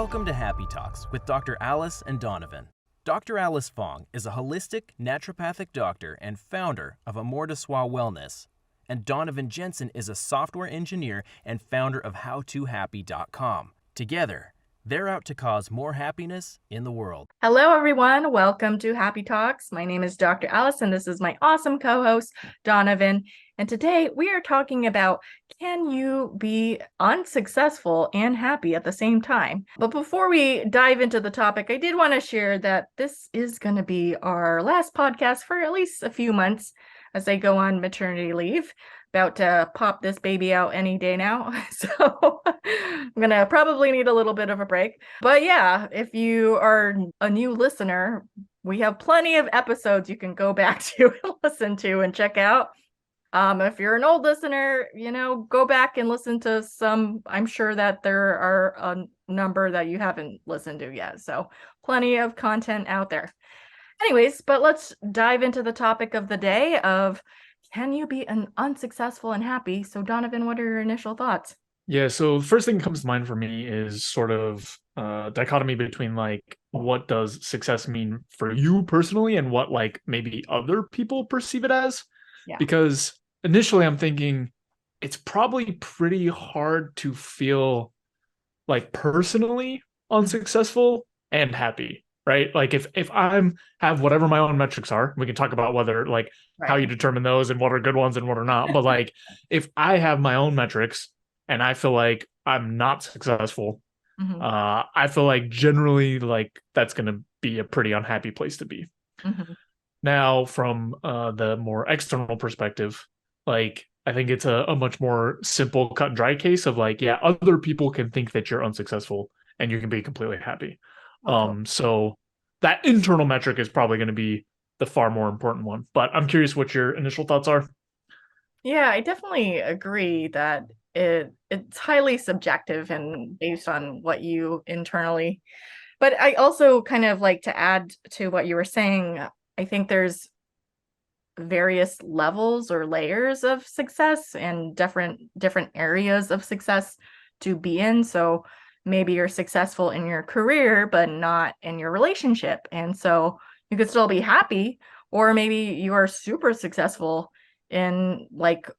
Welcome to Happy Talks with Dr. Alice and Donovan. Dr. Alice Fong is a holistic naturopathic doctor and founder of Amour de Soi Wellness, and Donovon Jenson is a software engineer and founder of HowToHappy.com. Together, they're out to cause more happiness in the world. Hello, everyone. Welcome to Happy Talks. My name is Dr. Alice, and this is my awesome co-host, Donovan. And today we are talking about, can you be unsuccessful and happy at the same time? But before we dive into the topic, I did want to share that this is going to be our last podcast for at least a few months as I go on maternity leave. About to pop this baby out any day now. So I'm going to probably need a little bit of a break. But yeah, if you are a new listener, we have plenty of episodes you can go back to and listen to and check out. If you're an old listener, go back and listen to some. I'm sure that there are a number that you haven't listened to yet. So plenty of content out there. Anyways, but let's dive into the topic of the day of, can you be unsuccessful and happy? So Donovan, what are your initial thoughts? Yeah, so the first thing that comes to mind for me is sort of dichotomy between like, what does success mean for you personally and what like maybe other people perceive it as? Yeah. Because initially I'm thinking it's probably pretty hard to feel like personally unsuccessful and happy, right? Like if I'm have whatever my own metrics are, we can talk about whether like how you determine those and what are good ones and what are not. But like if I have my own metrics and I feel like I'm not successful, I feel like generally like that's going to be a pretty unhappy place to be. Now, from the more external perspective, like I think it's a much more simple cut and dry case of like, yeah, other people can think that you're unsuccessful and you can be completely happy. So that internal metric is probably going to be the far more important one. But I'm curious what your initial thoughts are. Yeah, I definitely agree that it's highly subjective and based on what you internally. But I also kind of like to add to what you were saying. I think there's various levels or layers of success and different areas of success to be in. So maybe you're successful in your career, but not in your relationship. And so you could still be happy, or maybe you are super successful in like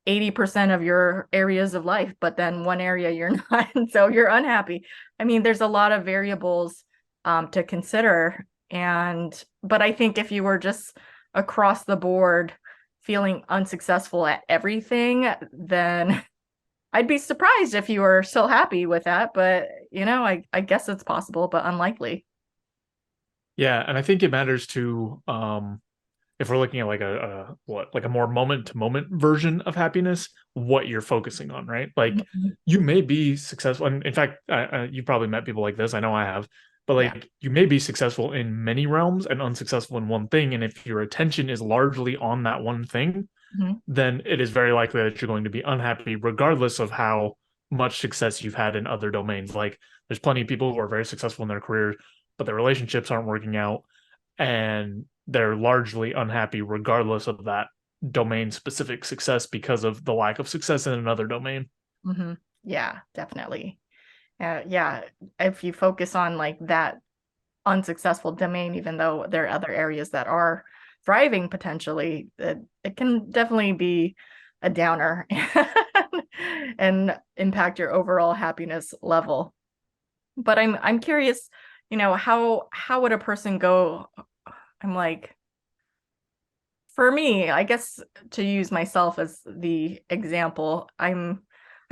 80% of your areas of life, but then one area you're not, and so you're unhappy. I mean, there's a lot of variables to consider. But I think if you were just across the board feeling unsuccessful at everything, then I'd be surprised if you were still happy with that. But, I guess it's possible, but unlikely. Yeah, and I think it matters too, if we're looking at like a more moment to moment version of happiness, what you're focusing on, right? Like you may be successful, and in fact, you've probably met people like this. I know I have, but like you may be successful in many realms and unsuccessful in one thing. And if your attention is largely on that one thing, then it is very likely that you're going to be unhappy, regardless of how much success you've had in other domains. Like there's plenty of people who are very successful in their careers, but their relationships aren't working out, and they're largely unhappy regardless of that domain specific success because of the lack of success in another domain. Yeah, definitely. Yeah, if you focus on like that unsuccessful domain, even though there are other areas that are thriving potentially, it can definitely be a downer and impact your overall happiness level. But I'm curious, how would a person go? I'm like, for me, I guess, to use myself as the example, I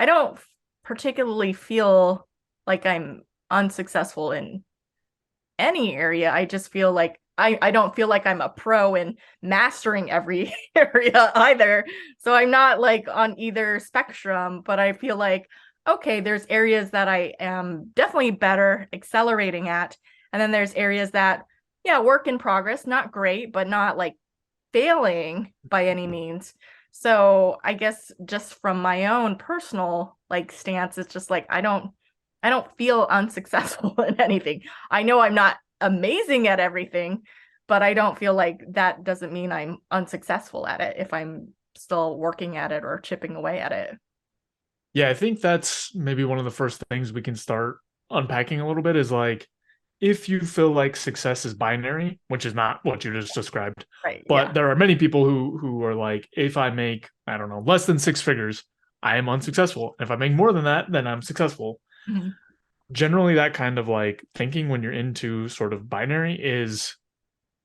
don't particularly feel like I'm unsuccessful in any area. I just feel like I don't feel like I'm a pro in mastering every area either. So I'm not like on either spectrum, but I feel like, okay, there's areas that I am definitely better accelerating at. And then there's areas that, yeah, work in progress, not great, but not like failing by any means. So I guess just from my own personal like stance, it's just like I don't feel unsuccessful in anything. I know I'm not amazing at everything, but I don't feel like that doesn't mean I'm unsuccessful at it if I'm still working at it or chipping away at it. Yeah, I think that's maybe one of the first things we can start unpacking a little bit is like, if you feel like success is binary, which is not what you just described, Right. but Yeah. there are many people who are like, if I make, I don't know, less than six figures, I am unsuccessful. If I make more than that, then I'm successful. Mhm. Generally, that kind of like thinking when you're into sort of binary is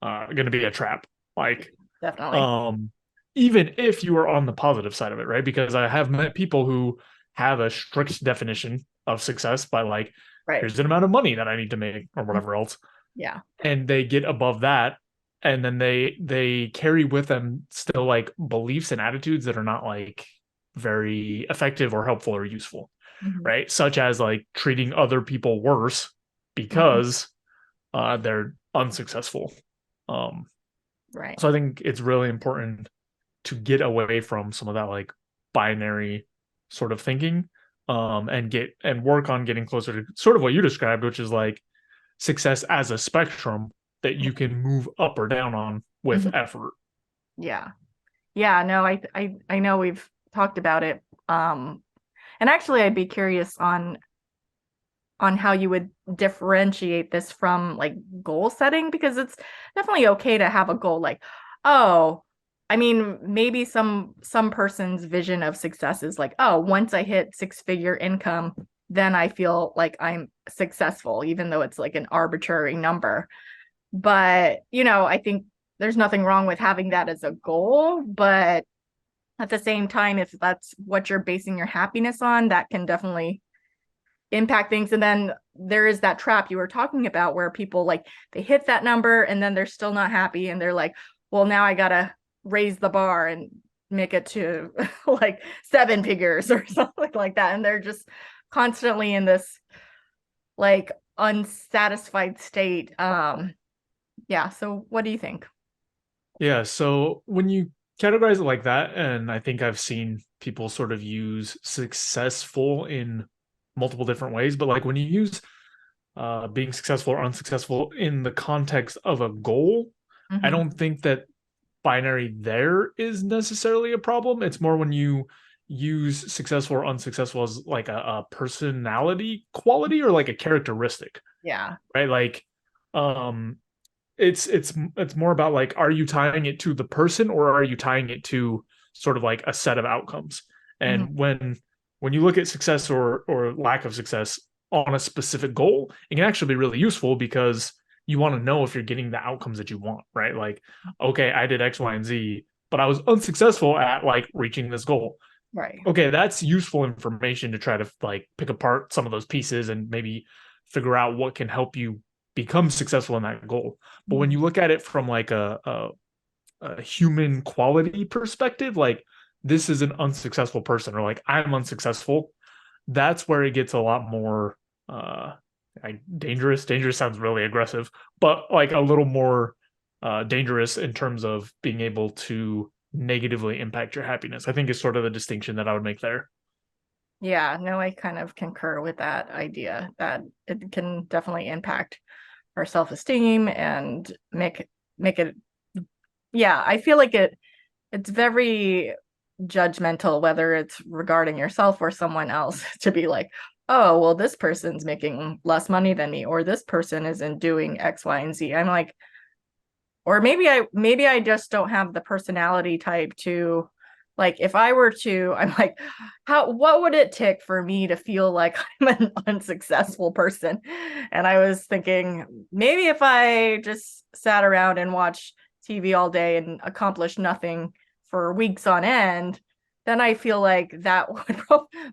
going to be a trap. Like, Definitely. um, even if you are on the positive side of it, right? Because I have met people who have a strict definition of success by like, Right. here's an amount of money that I need to make or whatever else, Yeah. and they get above that, and then they carry with them still like beliefs and attitudes that are not like very effective or helpful or useful, Mhm. right? Such as like treating other people worse Mhm. because they're unsuccessful. Um, Right. so I think it's really important to get away from some of that like binary sort of thinking, and get and work on getting closer to sort of what you described, which is like success as a spectrum that you can move up or down on with Mhm. effort. Yeah. Yeah. No, I know we've talked about it. And actually, I'd be curious on how you would differentiate this from like goal setting, because it's definitely okay to have a goal like, oh, I mean, maybe some person's vision of success is like, oh, once I hit six-figure income, then I feel like I'm successful, even though it's like an arbitrary number. But, I think there's nothing wrong with having that as a goal, but at the same time, if that's what you're basing your happiness on, that can definitely impact things. And then there is that trap you were talking about where people like they hit that number and then they're still not happy and they're like, well, now I gotta raise the bar and make it to like seven figures or something like that. And they're just constantly in this like unsatisfied state. Yeah. So what do you think? Yeah, so when you categorize it like that, and I think I've seen people sort of use successful in multiple different ways, but like when you use being successful or unsuccessful in the context of a goal, I Mm-hmm. don't think that binary there is necessarily a problem. It's more when you use successful or unsuccessful as like a personality quality or like a characteristic, Yeah. right? Like, um, it's more about like, are you tying it to the person or are you tying it to sort of like a set of outcomes? Mm-hmm. And when you look at success or lack of success on a specific goal, it can actually be really useful because you want to know if you're getting the outcomes that you want, right? Like, okay, I did X, Y, and Z, but I was unsuccessful at like reaching this goal. Right. Okay, that's useful information to try to like pick apart some of those pieces and maybe figure out what can help you become successful in that goal. But when Mm-hmm. you look at it from like a human quality perspective, like this is an unsuccessful person or like I'm unsuccessful, that's where it gets a lot more uh like dangerous. Dangerous sounds really aggressive, but like a little more dangerous in terms of being able to negatively impact your happiness. I think is sort of the distinction that I would make there. Yeah, no, I kind of concur with that idea that it can definitely impact our self-esteem and make it, yeah, I feel like it's very judgmental, whether it's regarding yourself or someone else, to be like, oh, well, this person's making less money than me, or this person isn't doing X, Y, and Z. I'm like, or maybe I just don't have the personality type to, like, if I were to, I'm like, what would it take for me to feel like I'm an unsuccessful person? And I was thinking maybe if I just sat around and watched TV all day and accomplished nothing for weeks on end, then I feel like that would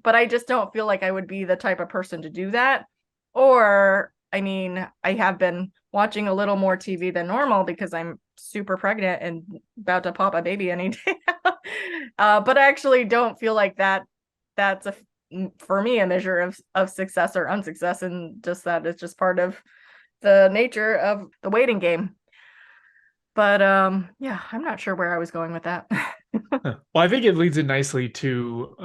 but I just don't feel like I would be the type of person to do that. Or I mean, I have been watching a little more TV than normal because I'm super pregnant and about to pop a baby any day. But I actually don't feel like that's for me a measure of success or unsuccess, and just that it's just part of the nature of the waiting game. But yeah, I'm not sure where I was going with that. Huh. Well, I think it leads in nicely to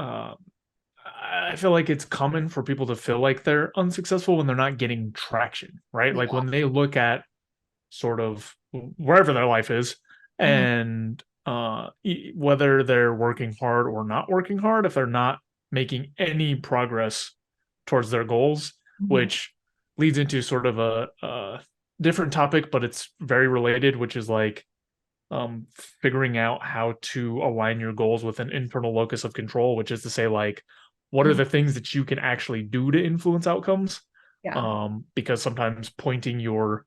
I feel like it's common for people to feel like they're unsuccessful when they're not getting traction, right? Like Yeah. when they look at sort of wherever their life is Mhm. and whether they're working hard or not working hard, if they're not making any progress towards their goals, which leads into sort of a different topic, but it's very related, which is like figuring out how to align your goals with an internal locus of control, which is to say, like, what are the things that you can actually do to influence outcomes? Yeah. Because sometimes pointing your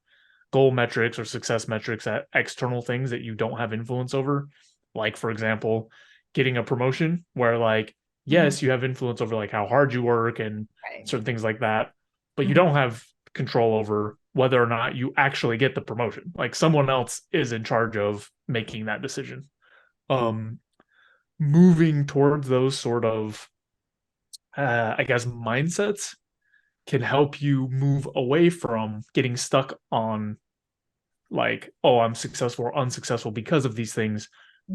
goal metrics or success metrics at external things that you don't have influence over, like, for example, getting a promotion, where, like, yes, you have influence over like how hard you work and Right. certain things like that, but you don't have control over whether or not you actually get the promotion. Like, someone else is in charge of making that decision. Moving towards those sort of I guess mindsets can help you move away from getting stuck on, like, oh, I'm successful or unsuccessful because of these things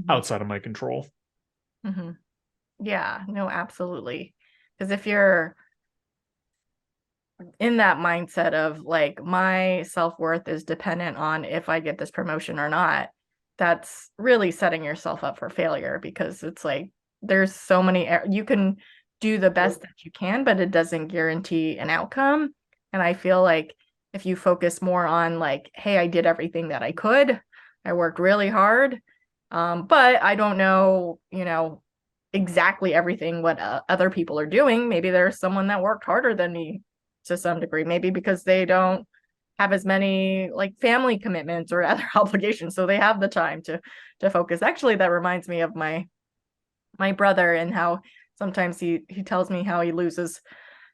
outside of my control. Yeah, no, absolutely. Because if you're in that mindset of like, my self-worth is dependent on if I get this promotion or not, that's really setting yourself up for failure, because it's like there's so many you can do the best that you can, but it doesn't guarantee an outcome. And I feel like if you focus more on like, hey, I did everything that I could, I worked really hard, but I don't know, exactly everything what other people are doing. Maybe there's someone that worked harder than me to some degree, maybe because they don't have as many like family commitments or other obligations, so they have the time to focus. Actually, that reminds me of my brother, and how sometimes he tells me how he loses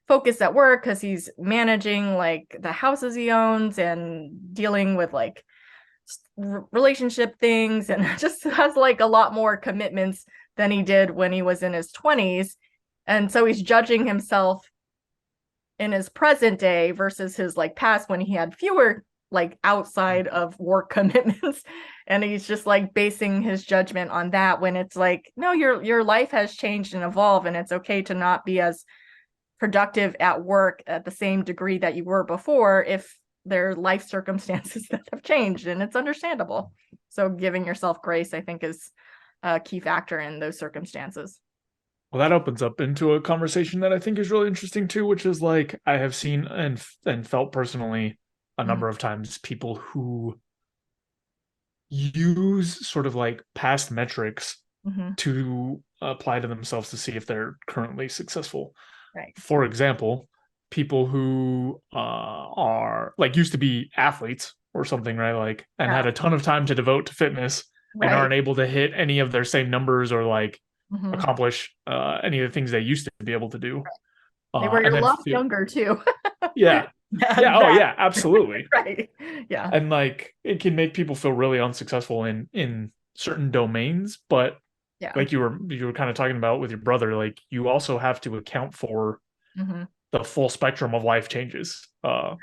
focus at work because he's managing like the houses he owns and dealing with like relationship things, and just has like a lot more commitments than he did when he was in his 20s. And so he's judging himself in his present day versus his like past, when he had fewer like outside of work commitments. And he's just like basing his judgment on that, when it's like, no, your life has changed and evolved, and it's okay to not be as productive at work at the same degree that you were before if there are life circumstances that have changed, and it's understandable. So giving yourself grace, I think, is a key factor in those circumstances. Well, that opens up into a conversation that I think is really interesting too, which is like, I have seen and felt personally a number of times people who use sort of like past metrics to apply to themselves to see if they're currently successful. Right. For example, people who are like used to be athletes or something, right? Like, and had a ton of time to devote to fitness and aren't able to hit any of their same numbers or like accomplish any of the things they used to be able to do. They were And a then lot younger too. yeah. Yeah. Oh, yeah. Absolutely. Right. Yeah. And like, it can make people feel really unsuccessful in certain domains, but Yeah. like you were kind of talking about with your brother, like, you also have to account for the full spectrum of life changes.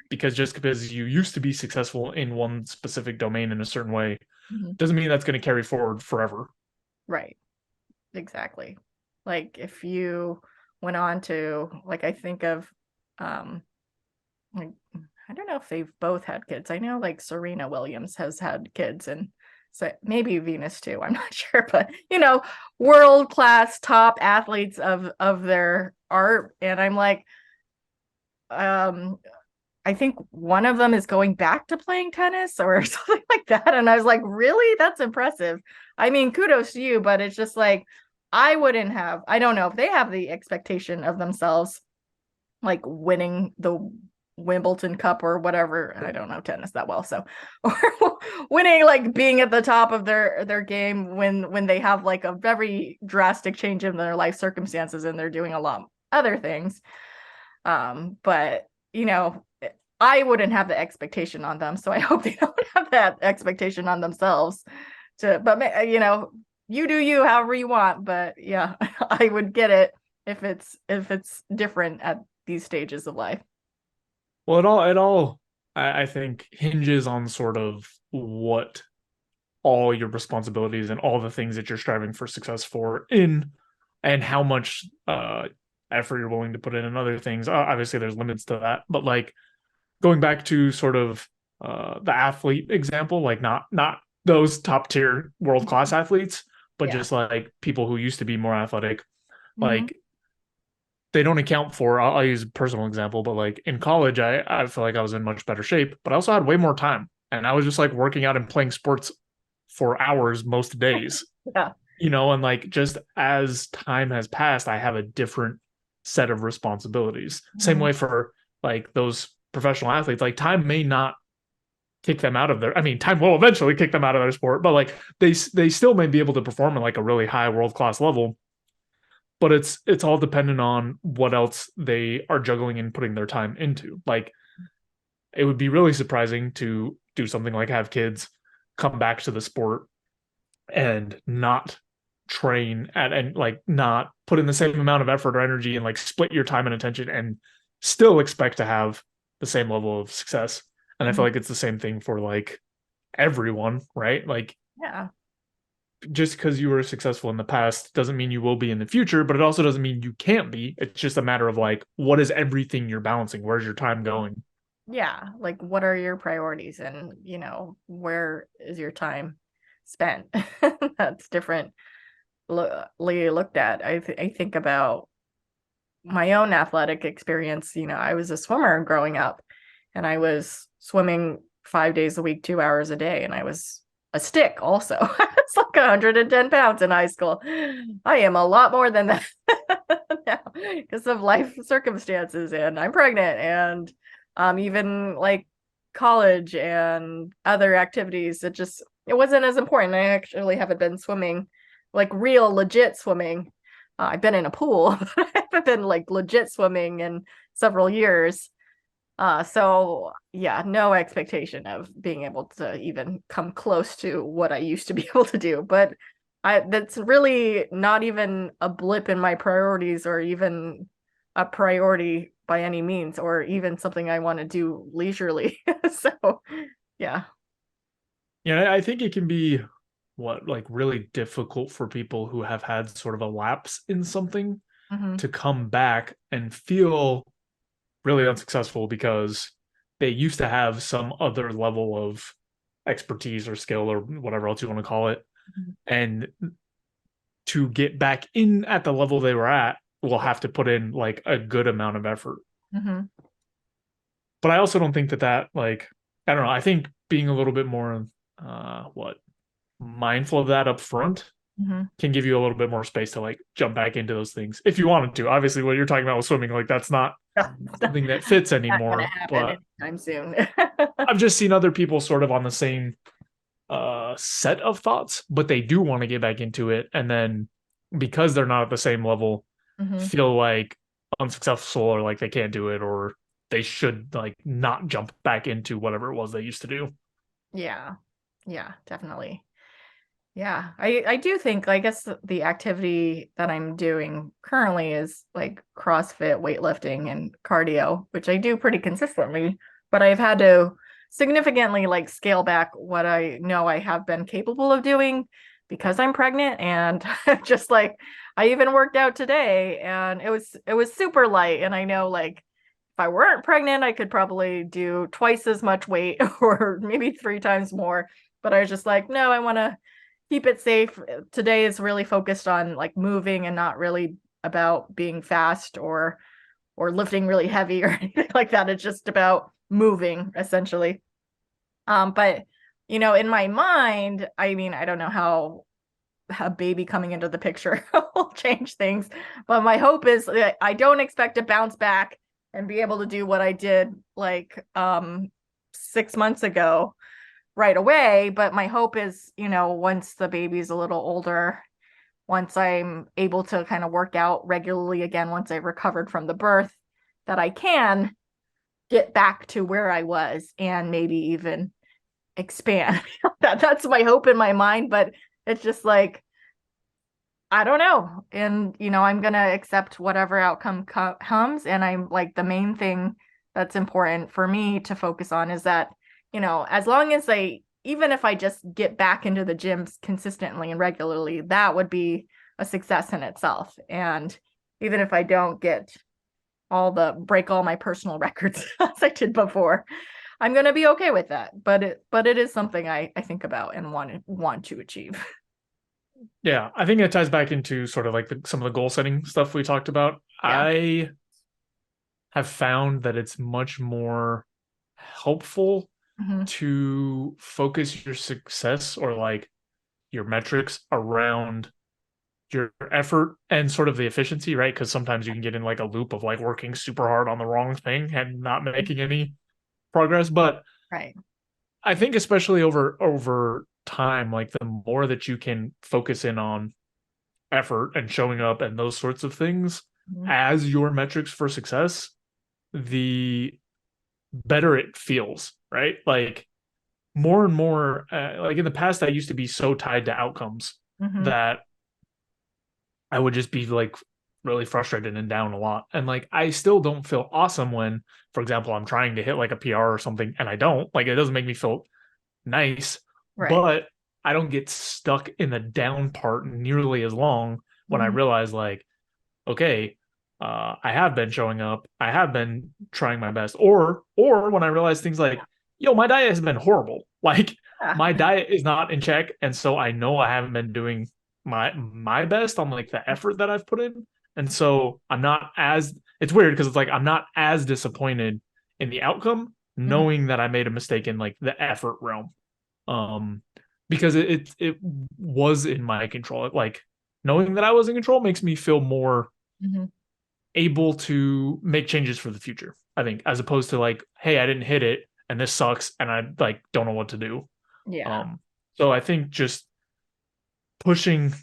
Because just because you used to be successful in one specific domain in a certain way doesn't mean that's going to carry forward forever. Right. Exactly. Like if you went on to, like, I think of like, I don't know if they've both had kids. I know like Serena Williams has had kids, and so maybe Venus too. I'm not sure, but world class top athletes of their art. And I'm like, I think one of them is going back to playing tennis or something like that. And I was like, really? That's impressive. I mean, kudos to you, but it's just like, I don't know if they have the expectation of themselves like winning the Wimbledon Cup or whatever. I don't know tennis that well, so or winning, like being at the top of their game when they have like a very drastic change in their life circumstances and they're doing a lot other things. But I wouldn't have the expectation on them, so I hope they don't have that expectation on themselves. But you do you however you want. But yeah, I would get it if it's different at these stages of life. Well, it all I think hinges on sort of what all your responsibilities and all the things that you're striving for success for in, and how much effort you're willing to put in and other things. Obviously, there's limits to that, but like, going back to sort of the athlete example, like not those top tier world class athletes, but just like people who used to be more athletic, like they don't account for, I'll use a personal example, but like in college, I feel like I was in much better shape, but I also had way more time. And I was just like working out and playing sports for hours most days, Yeah. and like just as time has passed, I have a different set of responsibilities. Same Mhm. way for like those professional athletes, like time may not kick them out of their, I mean, time will eventually kick them out of their sport, but like they still may be able to perform at like a really high world-class level, but it's all dependent on what else they are juggling and putting their time into. Like it would be really surprising to do something like have kids come back to the sport and not train at and like not put in the same amount of effort or energy and like split your time and attention and still expect to have the same level of success. And I feel Mhm. like it's the same thing for like everyone, right? Like Yeah. just because you were successful in the past doesn't mean you will be in the future, but it also doesn't mean you can't be. It's just a matter of like, what is everything you're balancing? Where's your time going? Yeah. Like, what are your priorities, and where is your time spent? That's different looked at. I think about my own athletic experience. I was a swimmer growing up, and I was swimming 5 days a week, 2 hours a day, and I was a stick also. It's like 110 pounds in high school. I am a lot more than that now because of life circumstances, and I'm pregnant, and even like college and other activities, it wasn't as important. I actually haven't been swimming, like real legit swimming. I've been in a pool, but I haven't been like legit swimming in several years. So yeah, no expectation of being able to even come close to what I used to be able to do. But that's really not even a blip in my priorities, or even a priority by any means, or even something I want to do leisurely. So yeah. Yeah, I think it can be like really difficult for people who have had sort of a lapse in something Hmm. to come back and feel really unsuccessful because they used to have some other level of expertise or skill or whatever else you want to call it. And to get back in at the level they were at, will have to put in like a good amount of effort. Hmm. But I also don't think that like, I don't know, I think being a little bit more what mindful of that up front Hmm. can give you a little bit more space to like jump back into those things if you wanted to. Obviously, what you're talking about with swimming, like that's not something that fits Not gonna anymore. happen But anytime soon. I've just seen other people sort of on the same set of thoughts, but they do want to get back into it, and then because they're not at the same level, Hmm. feel like unsuccessful or like they can't do it or they should like not jump back into whatever it was they used to do. Yeah. Yeah, definitely. Yeah, I do think, I guess, the activity that I'm doing currently is like CrossFit, weightlifting, and cardio, which I do pretty consistently, but I've had to significantly like scale back what I know I have been capable of doing because I'm pregnant. And just like, I even worked out today, and it was super light, and I know like if I weren't pregnant, I could probably do twice as much weight or maybe 3 times more. But I was just like, no, I want to keep it safe. Today is really focused on like moving, and not really about being fast or lifting really heavy or anything like that. It's just about moving essentially. But in my mind, I mean, I don't know how a baby coming into the picture will change things, but my hope is that I don't expect to bounce back and be able to do what I did like 6 months ago right away. But my hope is, once the baby's a little older, once I'm able to kind of work out regularly again, once I've recovered from the birth, that I can get back to where I was and maybe even expand. That's my hope in my mind, but it's just like, I don't know. And, I'm going to accept whatever outcome comes. And I'm like, the main thing that's important for me to focus on is that, as long as even if I just get back into the gyms consistently and regularly, that would be a success in itself. And even if I don't break all my personal records as I did before, I'm going to be okay with that. But it is something I think about and want to achieve. Yeah, I think it ties back into sort of like some of the goal setting stuff we talked about. Yeah. I have found that it's much more helpful Hmm. to focus your success or like your metrics around your effort and sort of the efficiency, right? Because sometimes you can get in like a loop of like working super hard on the wrong thing and not making any progress. But Right. I think especially over time, like the more that you can focus in on effort and showing up and those sorts of things Mhm. as your metrics for success, the better it feels, right? Like more and more, like in the past, I used to be so tied to outcomes Mhm. that I would just be like really frustrated and down a lot. And like, I still don't feel awesome when, for example, I'm trying to hit like a PR or something and I don't. Like, it doesn't make me feel nice, Right. but I don't get stuck in the down part nearly as long when I Mhm. realize, like, okay, I have been showing up, I have been trying my best, or when I realize things like, yo, my diet has been horrible. Like, Yeah. my diet is not in check, and so I know I haven't been doing my best on like the effort that I've put in, and so I'm not as it's weird because it's like I'm not as disappointed in the outcome, Mhm. knowing that I made a mistake in like the effort realm, um, because it was in my control. Like knowing that I was in control makes me feel more Mhm. able to make changes for the future. I think, as opposed to like, hey, I didn't hit it and this sucks and I like don't know what to do. Yeah. Um, so I think just pushing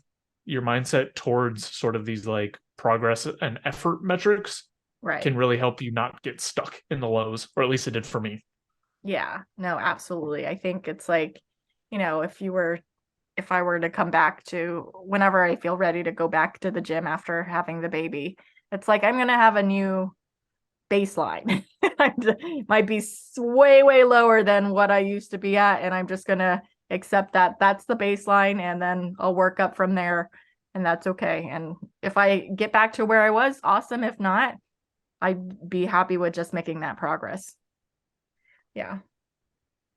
your mindset towards sort of these like progress and effort metrics Right. can really help you not get stuck in the lows, or at least it did for me. Yeah. No, absolutely. I think it's like, if I were to come back to whenever I feel ready to go back to the gym after having the baby, it's like I'm gonna have a new baseline. Might be way, way lower than what I used to be at. And I'm just gonna accept that that's the baseline and then I'll work up from there. And that's okay. And if I get back to where I was, awesome. If not, I'd be happy with just making that progress. Yeah.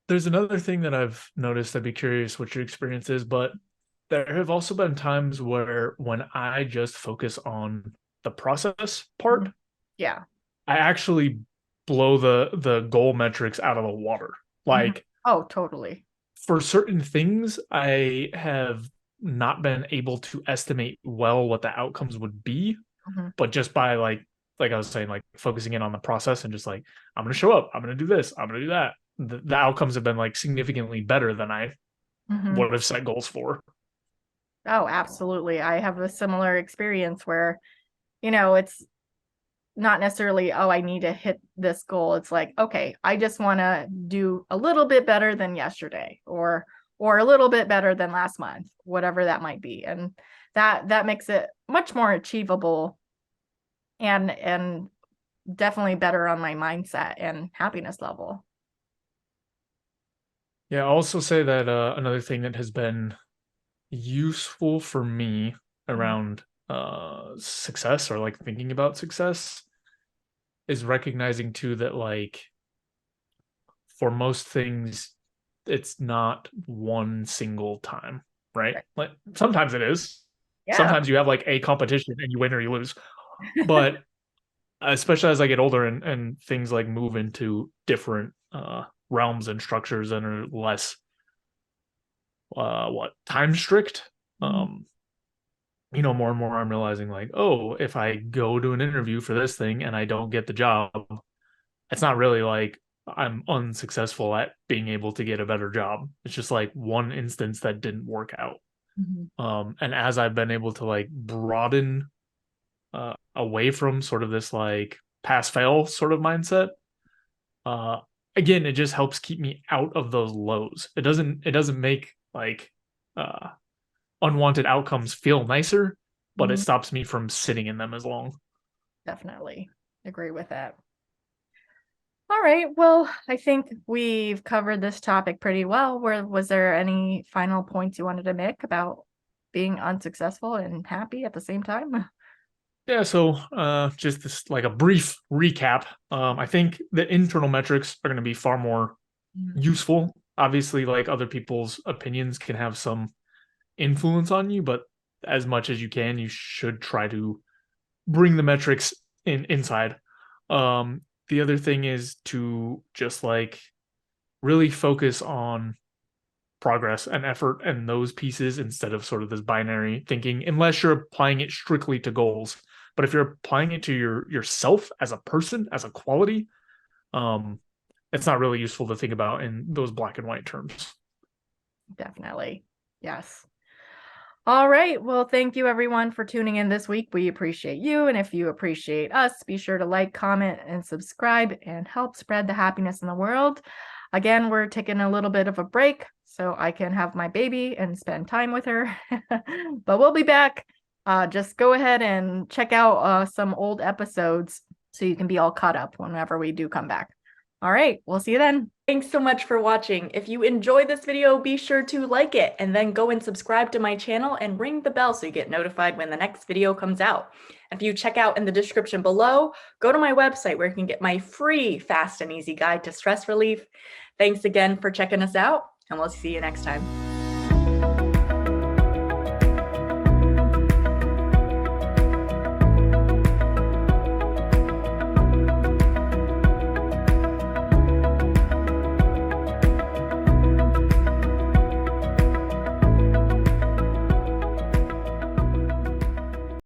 There's another thing that I've noticed. I'd be curious what your experience is, but there have also been times where when I just focus on the process part, Mhm. Yeah. I actually blow the goal metrics out of the water. Mhm. Like Oh, totally. for certain things, I have not been able to estimate well what the outcomes would be, Mhm. but just by like I was saying, like focusing in on the process and just like I'm gonna show up, I'm gonna do this, I'm gonna do that. The outcomes have been like significantly better than I Mhm. would have set goals for. Oh, absolutely. I have a similar experience where, it's not necessarily, oh, I need to hit this goal. It's like, okay, I just want to do a little bit better than yesterday or a little bit better than last month, whatever that might be. And that makes it much more achievable and definitely better on my mindset and happiness level. Yeah, I'll also say that another thing that has been useful for me Mhm. around success or like thinking about success is recognizing too that like for most things it's not one single time, right? Right. Like sometimes it is. Yeah. Sometimes you have like a competition and you win or you lose. But especially as I get older and things like move into different realms and structures and are less what time strict, Mhm. um more and more I'm realizing like, oh, if I go to an interview for this thing and I don't get the job, it's not really like I'm unsuccessful at being able to get a better job. It's just like one instance that didn't work out. Mhm. And as I've been able to like broaden away from sort of this like pass fail sort of mindset, uh, again, it just helps keep me out of those lows. It doesn't make like uh, unwanted outcomes feel nicer, but it Mhm. stops me from sitting in them as long. Definitely agree with that. All right. Well, I think we've covered this topic pretty well. Was there any final points you wanted to make about being unsuccessful and happy at the same time? Yeah, so just this like a brief recap. I think the internal metrics are going to be far more Mhm. useful. Obviously, like other people's opinions can have some influence on you, but as much as you can, you should try to bring the metrics inside. The other thing is to just like really focus on progress and effort and those pieces instead of sort of this binary thinking, unless you're applying it strictly to goals. But if you're applying it to yourself as a person, as a quality, it's not really useful to think about in those black and white terms. Definitely. Yes. All right. Well, thank you everyone for tuning in this week. We appreciate you. And if you appreciate us, be sure to like, comment, and subscribe and help spread the happiness in the world. Again, we're taking a little bit of a break so I can have my baby and spend time with her. But we'll be back. Just go ahead and check out some old episodes so you can be all caught up whenever we do come back. All right, we'll see you then. Thanks so much for watching. If you enjoyed this video, be sure to like it and then go and subscribe to my channel and ring the bell so you get notified when the next video comes out. If you check out in the description below, go to my website where you can get my free fast and easy guide to stress relief. Thanks again for checking us out, and we'll see you next time.